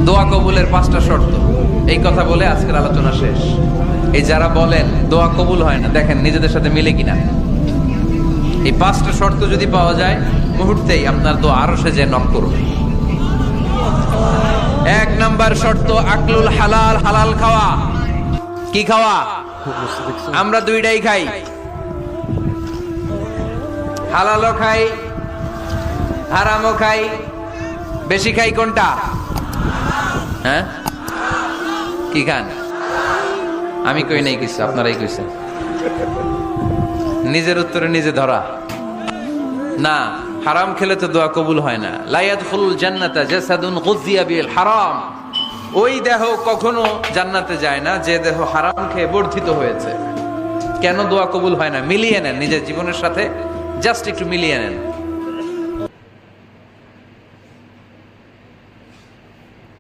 দোয়া কবুলের 5টা শর্ত, এই কথা বলে আজকের আলোচনা শেষ। এই যারা বলেন দোয়া কবুল হয় না, দেখেন নিজেদের সাথে মিলে কিনা। এই 5টা শর্ত যদি পাওয়া যায়, মুহূর্তেই আপনার দোয়া আরশে যে নক করুন। 1 নাম্বার শর্ত আকলুল হালাল, হালাল খাওয়া। কি খাওয়া? আমরা দুইটাই খাই, হালালও খাই হারামও খাই। বেশি খাই কোনটা? হ্যাঁ, কি খান? আমি কই নাই কিছু, আপনারাই কইছেন। নিজের উত্তরে নিজে ধরা না। হারাম খেলে তো দোয়া কবুল হয় না। লা ইয়াদখুলুল জান্নাতা জাসাদুন গুযিয়া বিল হারাম। ওই দেহ কখনো জান্নাতে যায় না যে দেহ হারাম খেয়ে বর্ধিত হয়েছে। কেন দোয়া কবুল হয় না? মিলিয়ে নেন নিজের জীবনের সাথে, জাস্ট একটু মিলিয়ে নেন।